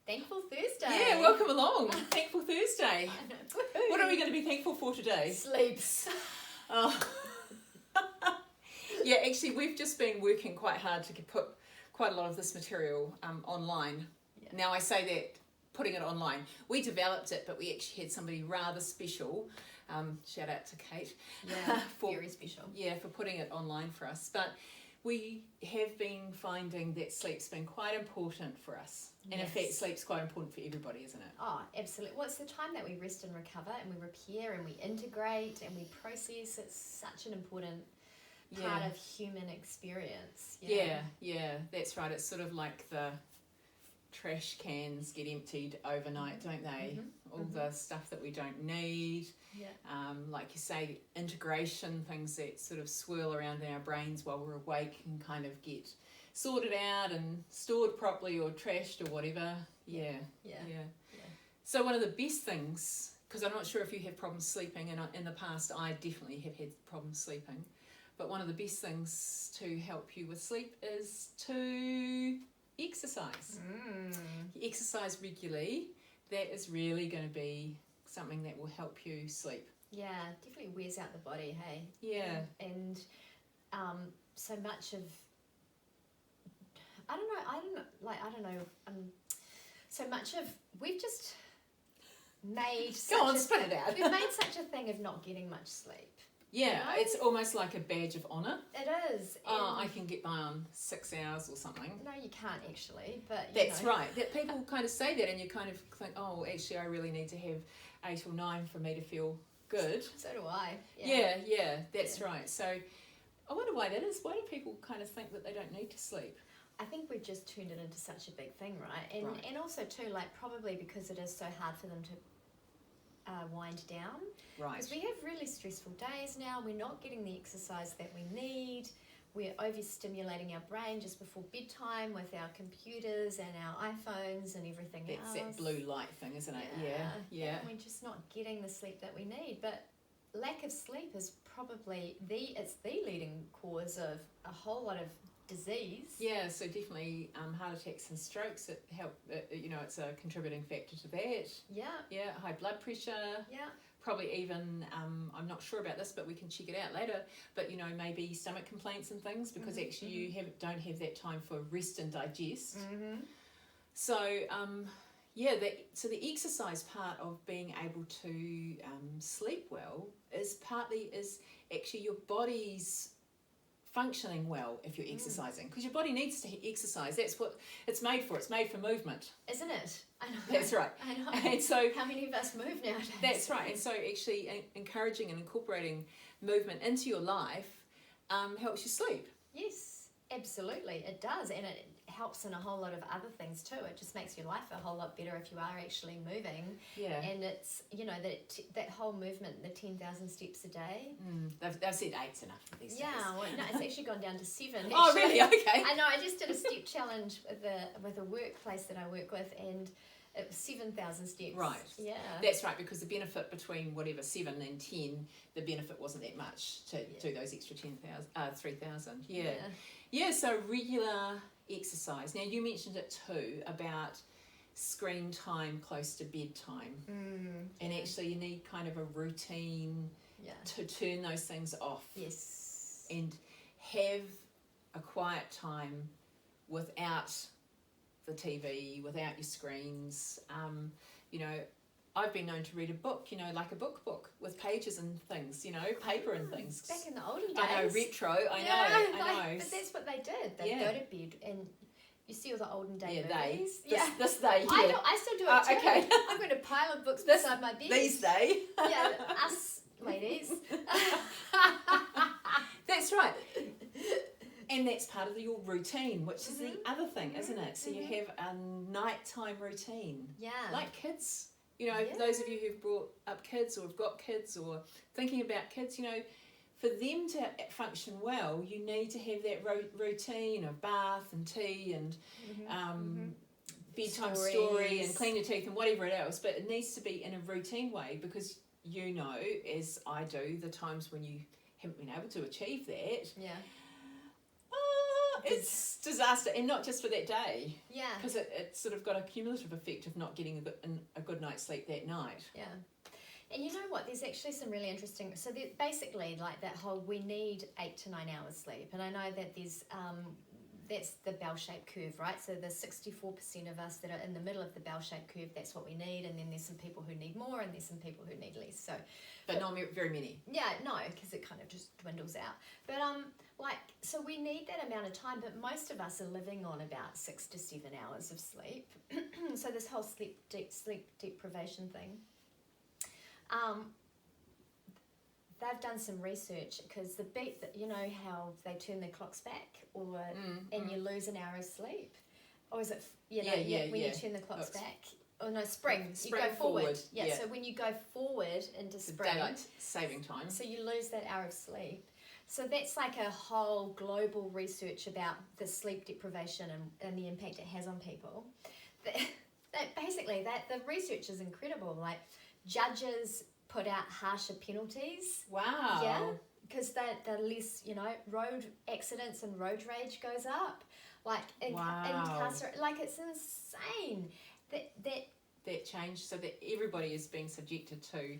Thankful Thursday. Yeah, welcome along. Thankful Thursday. What are we going to be thankful for today? Sleeps. Oh. Yeah, actually, we've just been working quite hard to put quite a lot of this material online. Yeah. Now, I say that putting it online. We developed it, but we actually had somebody rather special. Shout out to Kate. Yeah, very special. Yeah, for putting it online for us. But we have been finding that sleep's been quite important for us. And in fact, sleep's quite important for everybody, isn't it? Oh, absolutely. Well, it's the time that we rest and recover and we repair and we integrate and we process. It's such an important part of human experience. Yeah, that's right. It's sort of like the trash cans get emptied overnight, don't they? All the stuff that we don't need. Yeah. Like you say, integration, things that sort of swirl around in our brains while we're awake and kind of get sorted out and stored properly or trashed or whatever. Yeah. So one of the best things, because I'm not sure if you have problems sleeping, and in the past I definitely have had problems sleeping, but one of the best things to help you with sleep is to exercise. You exercise regularly. That is really going to be something that will help you sleep. Yeah, definitely wears out the body, hey? Yeah. And so much of, I don't know, so much of, we've just made spit it out. We've made such a thing of not getting much sleep. Yeah, you know? It's almost like a badge of honour. It is. Oh, I can get by on 6 hours or something. No, you can't actually, but that's right. That people kind of say that, and you kind of think, oh, actually, I really need to have 8 or 9 for me to feel good. So do I. Yeah, that's right. So I wonder why that is. Why do people kind of think that they don't need to sleep? I think we've just turned it into such a big thing, right? And also too, like probably because it is so hard for them to wind down. Right. Because we have really stressful days now. We're not getting the exercise that we need. We're overstimulating our brain just before bedtime with our computers and our iPhones and everything else. That's that blue light thing, isn't it? Yeah. And we're just not getting the sleep that we need. But lack of sleep is probably the leading cause of a whole lot of disease. Yeah, so definitely heart attacks and strokes. It it's a contributing factor to that. Yeah, high blood pressure. Yeah. Probably even, I'm not sure about this, but we can check it out later, but maybe stomach complaints and things, because actually you don't have that time for rest and digest. So so the exercise part of being able to sleep well is actually your body's functioning well if you're exercising, because your body needs to exercise. That's what it's made for. It's made for movement, isn't it? I know. That's right. I know. And so how many of us move nowadays? That's right. And so actually encouraging and incorporating movement into your life helps you sleep. Yes, absolutely, it does, and it helps in a whole lot of other things too. It just makes your life a whole lot better if you are actually moving. Yeah. And it's that whole movement, the 10,000 steps a day. They've said 8's enough for these days. Yeah, well, no, it's actually gone down to 7. Actually. Oh, really? Okay. I know. I just did a step challenge with a workplace that I work with, and it was 7,000 steps. Right. Yeah. That's right, because the benefit between 7 and 10, the benefit wasn't that much to do those extra 3,000. Yeah. Yeah, so regular exercise. Now, you mentioned it too about screen time close to bedtime. And actually you need kind of a routine to turn those things off. Yes. And have a quiet time without the TV, without your screens. I've been known to read a book, like a book with pages and things, paper and things. Back in the olden days. I know, retro, I know. But that's what they did. They'd go to bed, and you see all the olden day movies. This they. Yeah. I still do it too. Okay. I've got a pile of books beside my bed. These day. Yeah, us ladies. That's right. And that's part of your routine, which is the other thing, isn't it? So you have a nighttime routine. Yeah. Like kids. Those of you who've brought up kids or have got kids or thinking about kids, for them to function well, you need to have that routine of bath and tea and bedtime story and clean your teeth and whatever else. But it needs to be in a routine way, because as I do, the times when you haven't been able to achieve that. Yeah. It's disaster, and not just for that day. Yeah. Because it's sort of got a cumulative effect of not getting a good night's sleep that night. Yeah. And you know what? There's actually some really interesting. So basically, like that whole, we need 8 to 9 hours sleep, and I know that there's that's the bell-shaped curve, right? So there's 64% of us that are in the middle of the bell-shaped curve. That's what we need, and then there's some people who need more, and there's some people who need less. So, but not very many. Yeah, no, because it kind of just dwindles out. But so we need that amount of time, but most of us are living on about 6 to 7 hours of sleep. So this whole sleep deprivation thing. They've done some research, because the beat that, you know how they turn their clocks back, and you lose an hour of sleep, or is it when you turn the clocks back? Oh no, spring you go forward. Yeah, so when you go forward into spring, daylight saving time, so you lose that hour of sleep. So that's like a whole global research about the sleep deprivation and the impact it has on people. The research is incredible. Like, judges put out harsher penalties. Wow. Yeah, because they're less, road accidents and road rage goes up. Like, like, it's insane. That change, so that everybody is being subjected to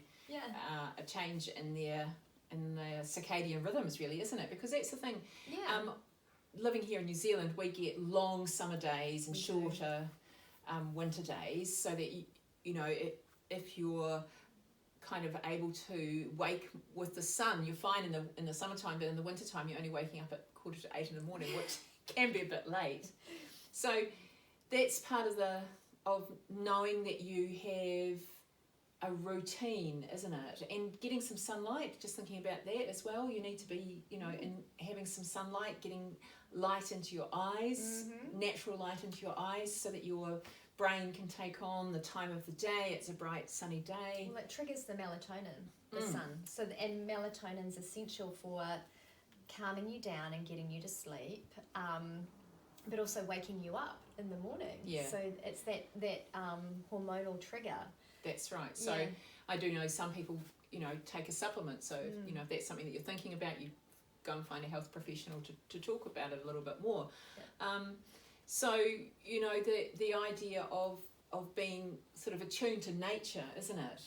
a change in their circadian rhythms, really, isn't it? Because that's the thing. Yeah. Living here in New Zealand, we get long summer days and shorter winter days, so that if you're kind of able to wake with the sun, you're fine in the summertime, but in the wintertime you're only waking up at 7:45 in the morning, which can be a bit late. So that's part of knowing that you have a routine, isn't it? And getting some sunlight, just thinking about that as well. You need to be, in having some sunlight, getting light into your eyes, natural light into your eyes, so that your brain can take on the time of the day. It's a bright sunny day. Well, it triggers the melatonin, the sun. So and melatonin's essential for calming you down and getting you to sleep, but also waking you up in the morning. Yeah. So it's that hormonal trigger. That's right. So I do know some people, take a supplement. So if that's something that you're thinking about, you go and find a health professional to talk about it a little bit more. Yeah. So, the idea of being sort of attuned to nature, isn't it?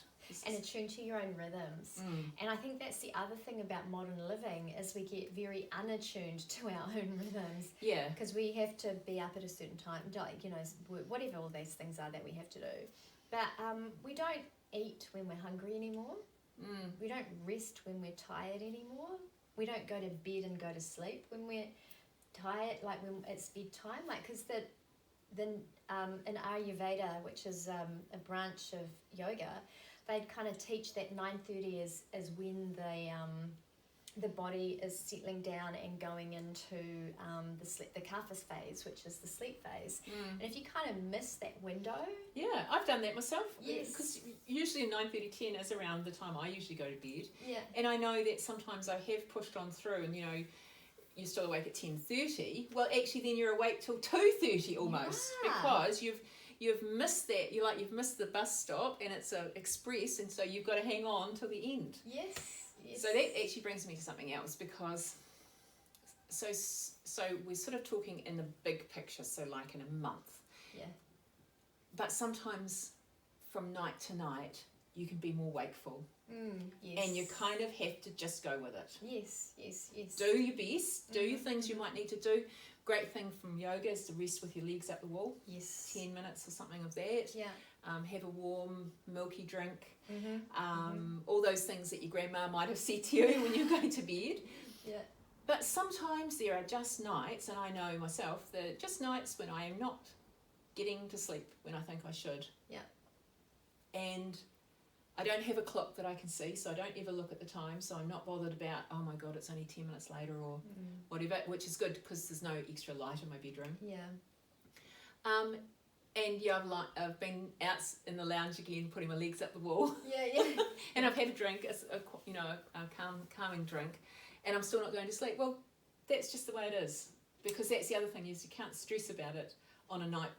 And attuned to your own rhythms. And I think that's the other thing about modern living, is we get very unattuned to our own rhythms. Yeah. Because we have to be up at a certain time, whatever all these things are that we have to do. But we don't eat when we're hungry anymore. We don't rest when we're tired anymore. We don't go to bed and go to sleep when we're tired, like when it's bedtime, because in Ayurveda, which is a branch of yoga, they kind of teach that 9:30 is when the body is settling down and going into the kapha phase, which is the sleep phase. And if you kind of miss that window, I've done that myself. Yes, because usually 9:30, 10 is around the time I usually go to bed. Yeah, and I know that sometimes I have pushed on through, and you're still awake at 10:30. Well, actually, then you're awake till 2:30 almost, because you've missed that. You've missed the bus stop, and it's a express, and so you've got to hang on till the end. Yes. So that actually brings me to something else, because so we're sort of talking in the big picture, so like in a month. Yeah. But sometimes from night to night, you can be more wakeful. Yes. And you kind of have to just go with it. Yes. Do your best. Do your things you might need to do. Great thing from yoga is to rest with your legs up the wall. Yes. 10 minutes or something of that. Yeah. Have a warm, milky drink. All those things that your grandma might have said to you when you're going to bed. Yeah. But sometimes there are just nights, and I know myself, there are just nights when I am not getting to sleep when I think I should. Yeah. And I don't have a clock that I can see, so I don't ever look at the time, so I'm not bothered about, oh my God, it's only 10 minutes later or whatever, which is good because there's no extra light in my bedroom. Yeah. And I've been out in the lounge again, putting my legs up the wall. Yeah. And I've had a drink, a calming drink, and I'm still not going to sleep. Well, that's just the way it is, because that's the other thing, is you can't stress about it on a night,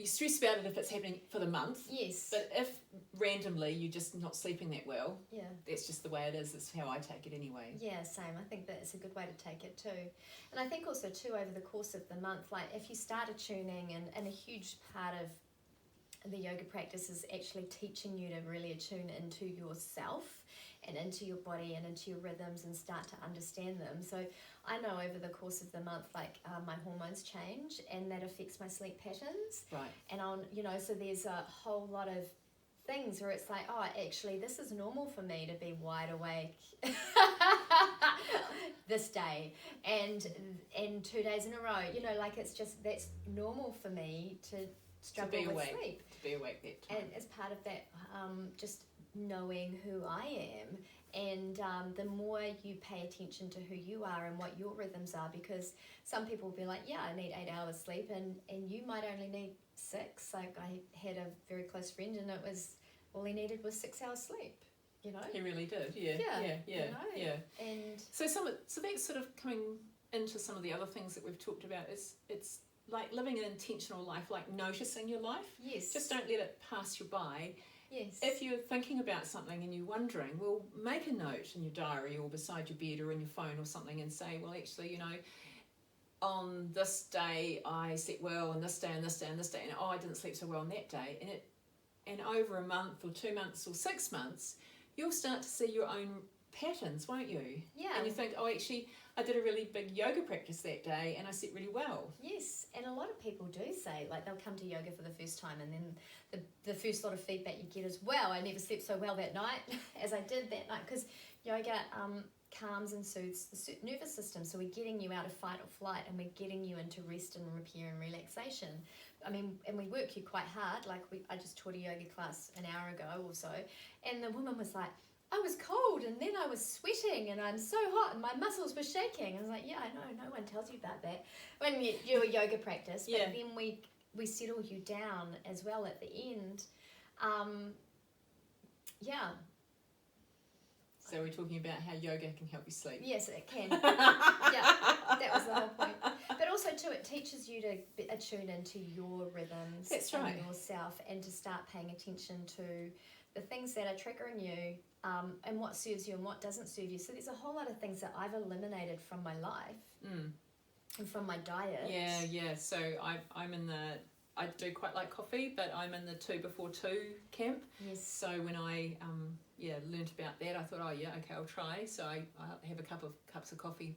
you stress about it if it's happening for the month. Yes. But if randomly you're just not sleeping that well, yeah, that's just the way it is. It's how I take it anyway. Yeah, same. I think that's a good way to take it too. And I think also too, over the course of the month, like if you start attuning, and a huge part of the yoga practice is actually teaching you to really attune into yourself and into your body and into your rhythms and start to understand them. So I know over the course of the month, like my hormones change and that affects my sleep patterns. Right. And so there's a whole lot of things where it's like, oh, actually this is normal for me to be wide awake this day and 2 days in a row, like it's just, that's normal for me to struggle with sleep. To be awake that time. And as part of that, just knowing who I am, and the more you pay attention to who you are and what your rhythms are, because some people will be like, yeah, I need 8 hours sleep, and you might only need 6. Like I had a very close friend, and it was all he needed was 6 hours sleep. He really did. Yeah. And so that's sort of coming into some of the other things that we've talked about. It's like living an intentional life, like noticing your life. Yes. Just don't let it pass you by. Yes. If you're thinking about something and you're wondering, well, make a note in your diary or beside your bed or in your phone or something and say, well, actually, on this day I slept well, and this day and this day and this day, and I didn't sleep so well on that day. And over a month or 2 months or 6 months, you'll start to see your own patterns, won't you? Yeah. And you think, oh, actually, I did a really big yoga practice that day and I slept really well. Yes, and a lot of people do say, like, they'll come to yoga for the first time, and then the first lot of feedback you get is, wow, I never slept so well that night as I did that night, because yoga calms and soothes the nervous system, so we're getting you out of fight or flight, and we're getting you into rest and repair and relaxation. I mean, and we work you quite hard. Like I just taught a yoga class an hour ago or so, and the woman was like, I was cold, and then I was sweating, and I'm so hot, and my muscles were shaking. I was like, yeah, I know, no one tells you about that when you do a yoga practice. But then we settle you down as well at the end. So we're talking about how yoga can help you sleep. Yes, it can. That was the whole point. But also too, it teaches you to attune into your rhythms. That's right. And yourself, and to start paying attention to the things that are triggering you, and what serves you and what doesn't serve you. So there's a whole lot of things that I've eliminated from my life and from my diet. Yeah. So I'm in the, I do quite like coffee, but I'm in the 2 before 2 camp. Yes. So when I learnt about that, I thought, oh yeah, okay, I'll try. So I have a cups of coffee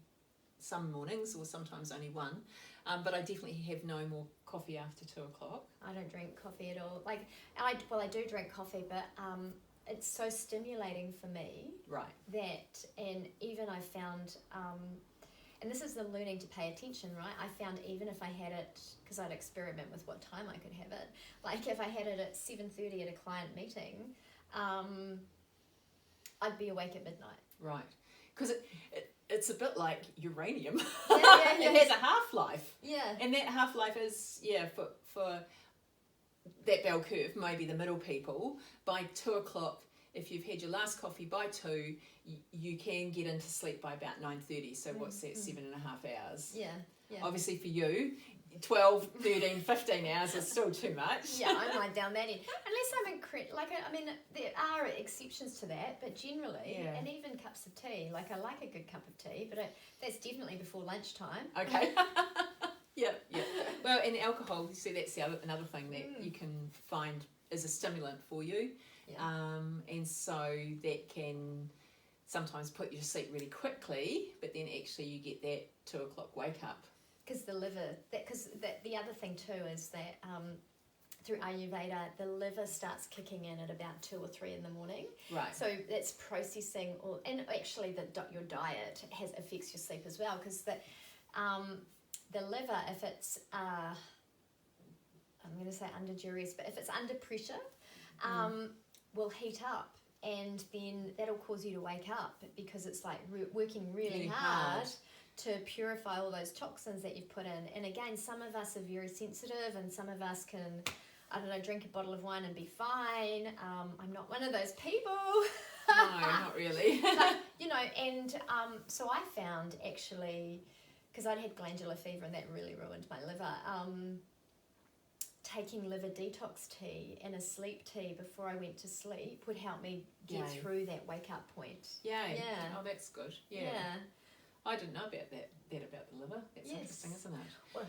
some mornings, or sometimes only one. But I definitely have no more coffee after 2 o'clock. I don't drink coffee at all. I do drink coffee, but it's so stimulating for me. Right. That, and even I found, and this is the learning to pay attention, right? I found even if I had it, because I'd experiment with what time I could have it. Like if I had it at 7:30 at a client meeting, I'd be awake at midnight. Right. Because it's a bit like uranium. Yeah. It has a half-life. Yeah. And that half-life is, for that bell curve, maybe the middle people, by 2 o'clock, if you've had your last coffee by 2, you can get into sleep by about 9:30. So what's that, 7.5 hours? Yeah. Obviously for you, 12, 13, 15 hours is still too much. Yeah, I'm like down that end. Unless I'm there are exceptions to that, but generally, and even cups of tea, like I like a good cup of tea, but that's definitely before lunchtime. Okay. Yeah. Well, and alcohol, you see, that's another thing that you can find is a stimulant for you. Yeah. And so that can sometimes put you to sleep really quickly, but then actually you get that 2 o'clock wake up. Because the liver, the other thing too is that through Ayurveda, the liver starts kicking in at about 2 or 3 in the morning. Right. So that's processing, and actually your diet affects your sleep as well, because the liver, if it's, I'm going to say under duress, but if it's under pressure, will heat up, and then that'll cause you to wake up, because it's like working really hard to purify all those toxins that you've put in. And again, some of us are very sensitive, and some of us can, drink a bottle of wine and be fine. I'm not one of those people. No, not really. But, so I found actually, because I'd had glandular fever and that really ruined my liver, taking liver detox tea and a sleep tea before I went to sleep would help me get through that wake up point. Yeah. Oh, that's good. Yeah. I didn't know about that about the liver. That's interesting, isn't it? Well,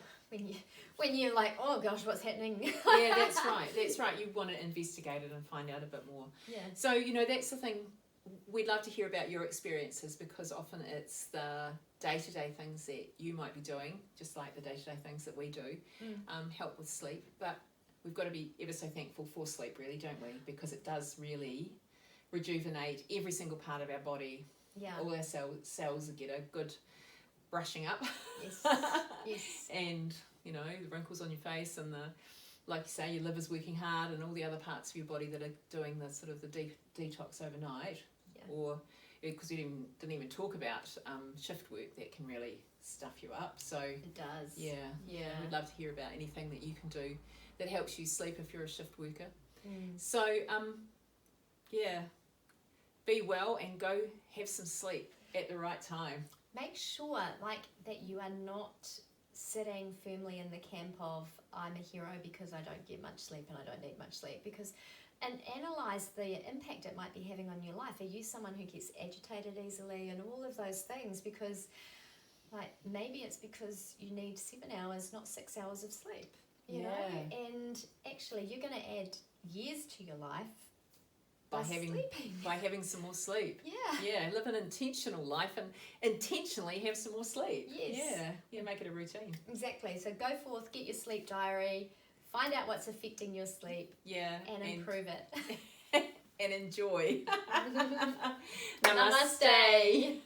when you're like, oh gosh, what's happening? Yeah, that's right. You want to investigate it and find out a bit more. Yeah. So, that's the thing. We'd love to hear about your experiences, because often it's the day-to-day things that you might be doing, just like the day-to-day things that we do, help with sleep. But we've got to be ever so thankful for sleep, really, don't we? Because it does really rejuvenate every single part of our body. Yeah. All our cells get a good brushing up. Yes. Yes. And, the wrinkles on your face and like you say, your liver's working hard, and all the other parts of your body that are doing the sort of the detox overnight. Yeah. Or, because we didn't even talk about shift work that can really stuff you up. So it does. Yeah. We'd love to hear about anything that you can do that helps you sleep if you're a shift worker. So, be well and go have some sleep at the right time. Make sure that you are not sitting firmly in the camp of I'm a hero because I don't get much sleep and I don't need much sleep, and analyze the impact it might be having on your life. Are you someone who gets agitated easily and all of those things? Because maybe it's because you need 7 hours, not 6 hours of sleep. You know? And actually you're going to add years to your life by having some more sleep. Live an intentional life and intentionally have some more sleep. Make it a routine. Exactly. So go forth, get your sleep diary, find out what's affecting your sleep, and improve it. And enjoy. Namaste.